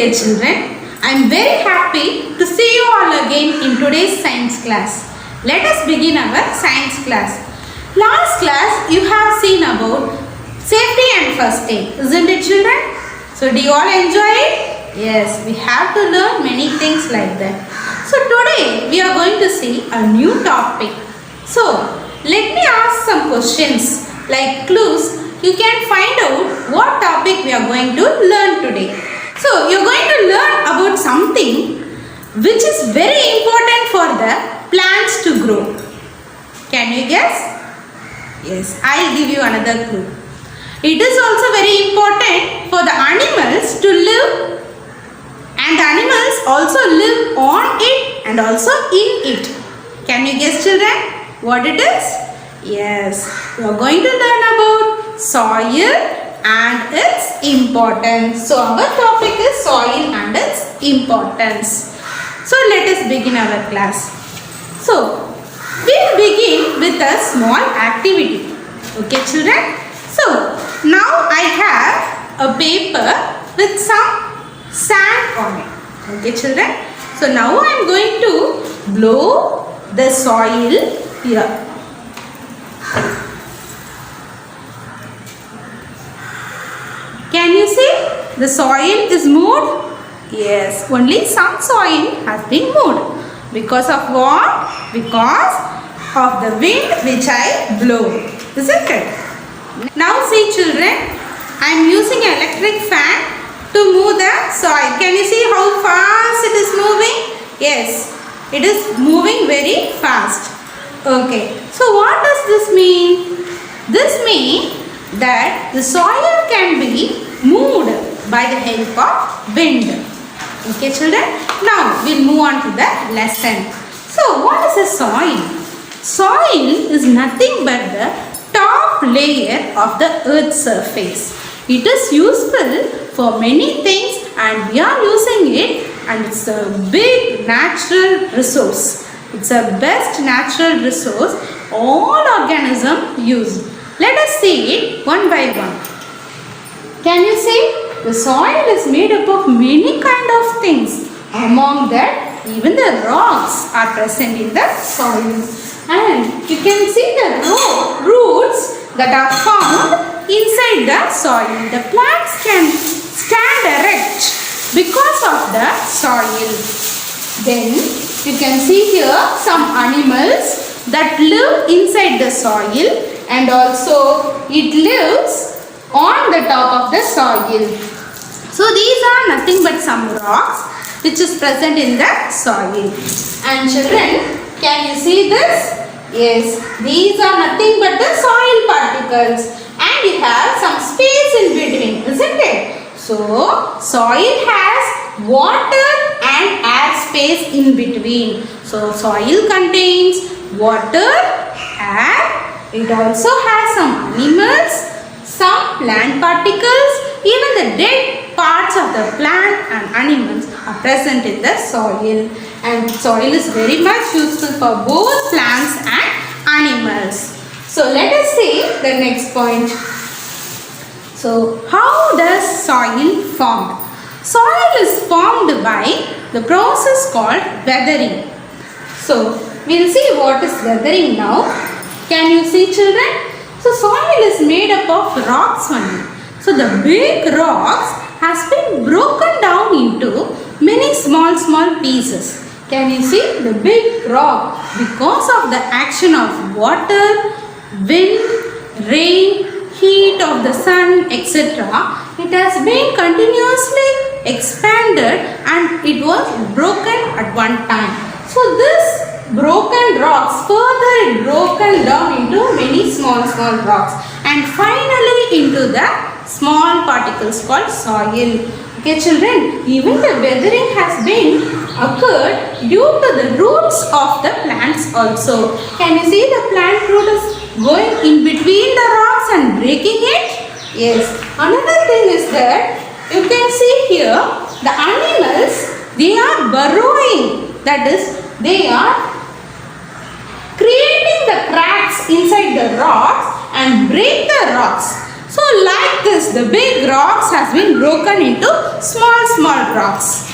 dear children. I am very happy to see you all again in today's science class. Let us begin our science class. Last class you have seen about safety and first aid, isn't it children? So do you all enjoy it? Yes, we have to learn many things like that. So today we are going to see a new topic. So let me ask some questions like clues. You can find out what topic we are going to learn today. So you are going to learn about something which is very important for the plants to grow. Can you guess? Yes, I will give you another clue. It is also very important for the animals to live, and the animals also live on it and also in it. Can you guess children what it is? Yes, we are going to learn about soil and its importance. So our topic is soil and its importance. So let us begin our class. So we will begin with a small activity. Okay children? So now I have a paper with some sand on it. Okay children? So now I am going to blow the soil here. Can you see the soil is moved? Yes, only some soil has been moved. Because of what? Because of the wind which I blow. Isn't it? Now see children, I am using an electric fan to move the soil. Can you see how fast it is moving? Yes, it is moving very fast. Okay, so what does this mean? This means that the soil can be moved by the help of wind. Okay children, now we will move on to the lesson. So what is a soil? Soil is nothing but the top layer of the earth's surface. It is useful for many things and we are using it, and it's a big natural resource. It's a best natural resource all organisms use. Let us see it one by one. Can you see? The soil is made up of many kind of things. Among that, even the rocks are present in the soil. And you can see the roots that are found inside the soil. The plants can stand erect because of the soil. Then you can see here some animals that live inside the soil, and also it lives on the top of the soil. So these are nothing but some rocks which is present in the soil. And children, can you see this? Yes, these are nothing but the soil particles, and you have some space in between, isn't it? So soil has water and air space in between. So soil contains water, air, it also has some animals, some plant particles, even the dead parts of the plant and animals are present in the soil. And soil is very much useful for both plants and animals. So let us see the next point. So how does soil form? Soil is formed by the process called weathering. So we will see what is weathering now. Can you see children? So soil is made up of rocks only. So the big rocks has been broken down into many small pieces. Can you see the big rock? Because of the action of water, wind, rain, heat of the sun, etc., it has been continuously expanded and it was broken at one time. So this broken rocks further broken down into many small rocks and finally into the small particles called soil. Okay children, even the weathering has been occurred due to the roots of the plants also. Can you see the plant root is going in between the rocks and breaking it? Yes. Another thing is that you can see here the animals, they are burrowing. That is, they are creating the cracks inside the rocks and break the rocks. So like this, the big rocks has been broken into small rocks.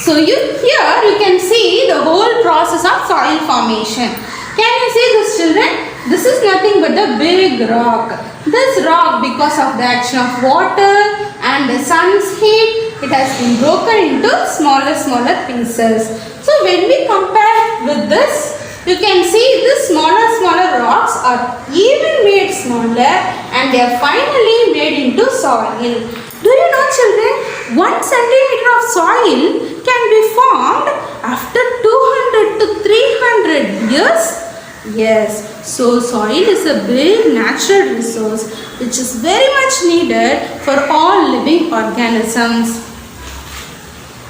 So here you can see the whole process of soil formation. Can you see this, children? This is nothing but a big rock. This rock, because of the action of water and the sun's heat, it has been broken into smaller pieces. So when we compare with this, you can see the smaller rocks are even made smaller and they are finally made into soil. Do you know, children, 1 centimeter of soil can be formed after 200 to 300 years? Yes, so soil is a big natural resource which is very much needed for all living organisms.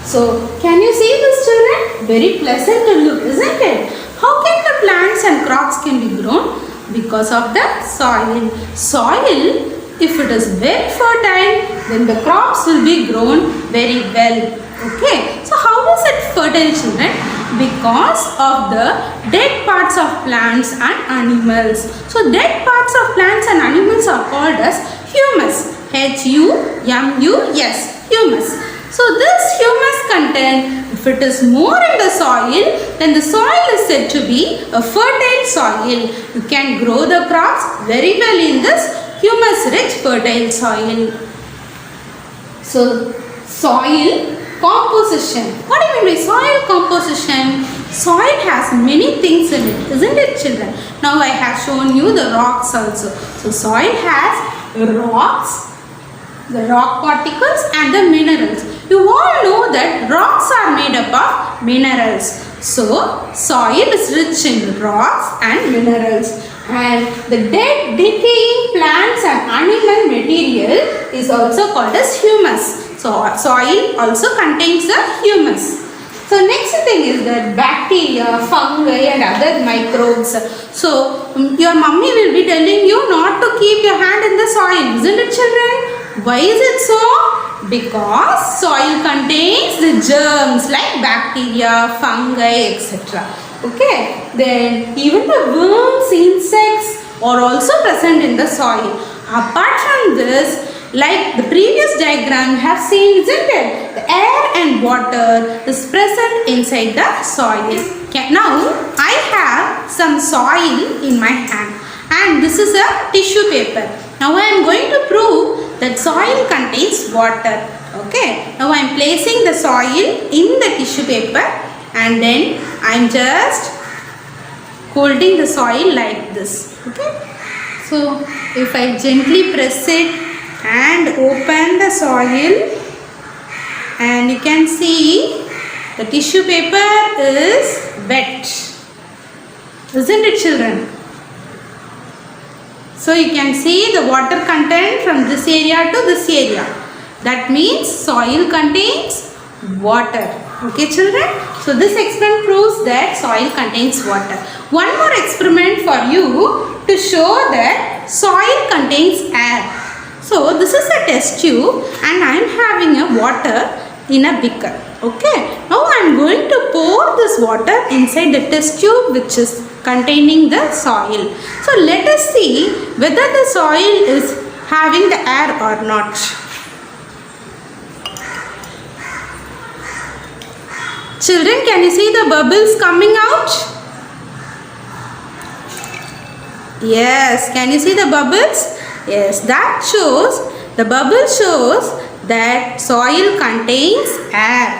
So, can you see this, children? Very pleasant to look, isn't it? How can the plants and crops can be grown? Because of the soil. Soil, if it is very fertile, then the crops will be grown very well. Okay, so how is it fertile, children? Because of the dead parts of plants and animals. So dead parts of plants and animals are called as humus. H-U-M-U-S, humus. So this humus content, if it is more in the soil, then the soil is said to be a fertile soil. You can grow the crops very well in this humus-rich fertile soil. So soil composition. What do you mean by soil composition? Soil has many things in it, isn't it, children? Now I have shown you the rocks also. So soil has rocks, the rock particles and the minerals. You all know that rocks are made up of minerals. So soil is rich in rocks and minerals. And the dead decaying plants and animal material is also called as humus. So soil also contains the humus. So next thing is that bacteria, fungi and other microbes. So your mummy will be telling you not to keep your hand in the soil, isn't it, children? Why is it so? Because soil contains the germs like bacteria, fungi, etc. Okay, then even the worms, insects are also present in the soil. Apart from this, like the previous diagram you have seen, isn't it? The air and water is present inside the soil. Okay, now I have some soil in my hand and this is a tissue paper. Now I am going to prove that soil contains water. Okay, now I am placing the soil in the tissue paper and then I am just holding the soil like this. Okay, so if I gently press it and open the soil, and you can see the tissue paper is wet, isn't it, children? So you can see the water content from this area to this area. That means soil contains water. Okay, children? So this experiment proves that soil contains water. One more experiment for you to show that soil contains air. So this is a test tube and I am having a water in a beaker. Okay, now I am going to pour this water inside the test tube which is containing the soil. So let us see whether the soil is having the air or not. Children, can you see the bubbles coming out? Yes, can you see the bubbles? Yes, that shows, the bubble shows that soil contains air.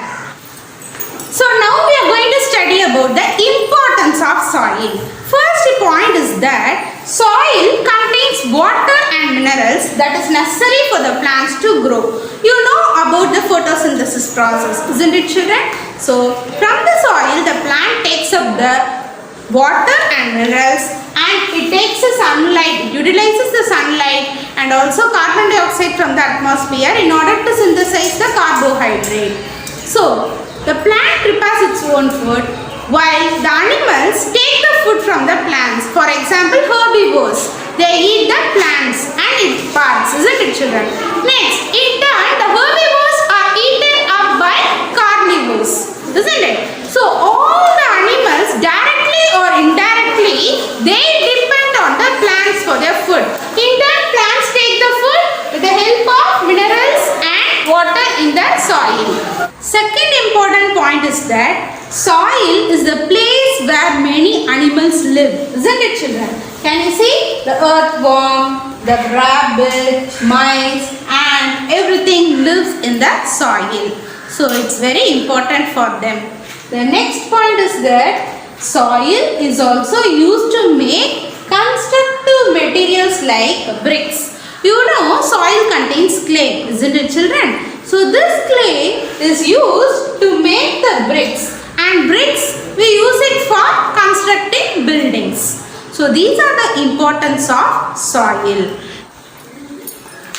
So now we are going to study about the importance of soil. First point is that soil contains water and minerals that is necessary for the plants to grow. You know about the photosynthesis process, isn't it, children? So from the soil, the plant takes up the water and minerals and it takes the sunlight, it utilizes the sunlight and also carbon dioxide from the atmosphere in order to synthesize the carbohydrate. So the plant prepares its own food while the animals take the food from the plants. For example, herbivores, they eat the plants and its parts, isn't it, children? Next, in turn, the herbivores are eaten up by carnivores, isn't it? So all the animals directly or indirectly, they depend on the plants for their food. In turn, plants take the food with the help of minerals and water in the soil. Second important point is that soil is the place where many animals live. Isn't it, children? Can you see? The earthworm, the rabbit, mice and everything lives in the soil. So it's very important for them. The next point is that soil is also used to make constructive materials like bricks. You know, soil contains clay, isn't it, children? So this clay is used to make the bricks, and bricks we use it for constructing buildings. So these are the importance of soil.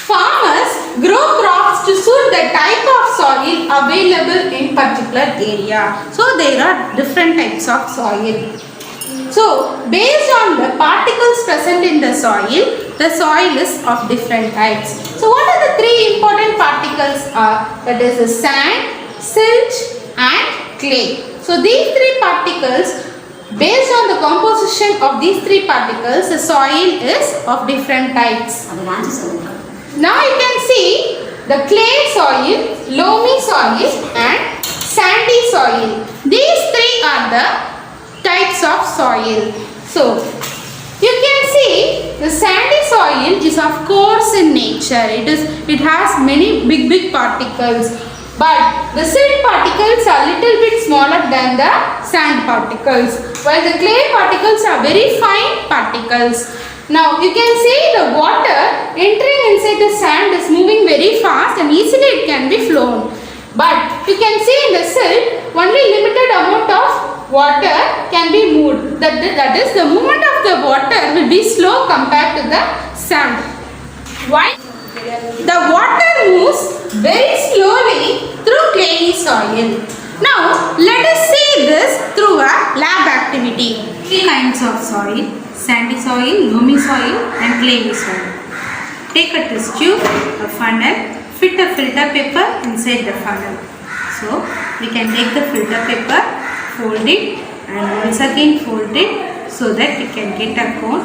Farmers grow crops to suit the type of soil available in particular area. So there are different types of soil. So based on the particles present in the soil is of different types. So what are the three important particles are? That is the sand, silt and clay. So these three particles, based on the composition of these three particles, the soil is of different types. Now you can see the clay soil, loamy soil and sandy soil. These three are the types of soil. So you can see the sandy soil is of coarse in nature. It has many big particles. But the silt particles are little bit smaller than the sand particles, while the clay particles are very fine particles. Now you can see the water entering inside the sand is moving very fast and easily it can be flown. But you can see in the silt only limited amount of water can be moved. That is, the movement of the water will be slow compared to the sand. Why? The water moves very slowly through clayey soil. Now let us see this through a lab activity. Three kinds of soil: sandy soil, loamy soil and clayey soil. Take a test tube, a funnel, fit a filter paper inside the funnel. So we can take the filter paper, fold it and once again fold it so that we can get a cone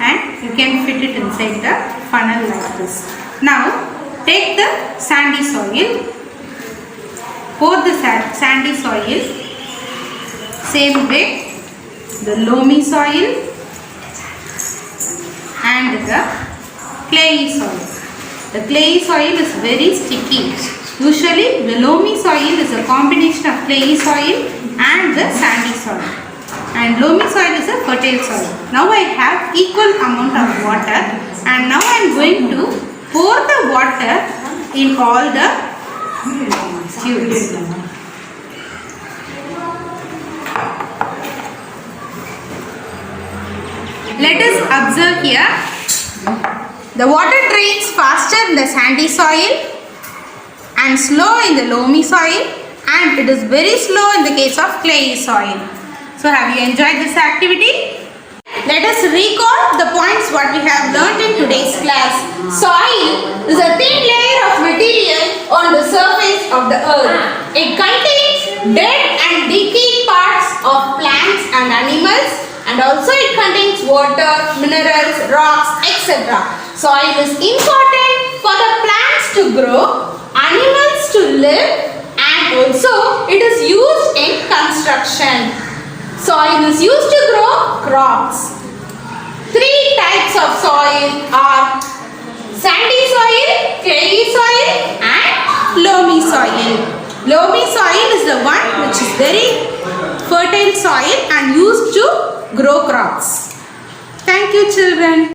and you can fit it inside the funnel like this. Now take the sandy soil, pour the sandy soil, same way the loamy soil and the clayey soil. The clayey soil is very sticky. Usually the loamy soil is a combination of clayey soil and the sandy soil. And loamy soil is a fertile soil. Now I have equal amount of water and now I am going to pour the water in all the tubes. Let us observe here. The water drains faster in the sandy soil and slow in the loamy soil, and it is very slow in the case of clayey soil. So have you enjoyed this activity? Let us recall the points what we have learned in today's class. Soil is a thin layer of material on the surface of the earth. It contains dead and decayed parts of plants and animals, and also it contains water, minerals, rocks, etc. Soil is important for the plants to grow, animals to live, and also it is used in construction. Soil is used to grow crops. Three types of soil are sandy soil, clayey soil and loamy soil. Loamy soil is the one which is very fertile soil and used to grow crops. Thank you, children.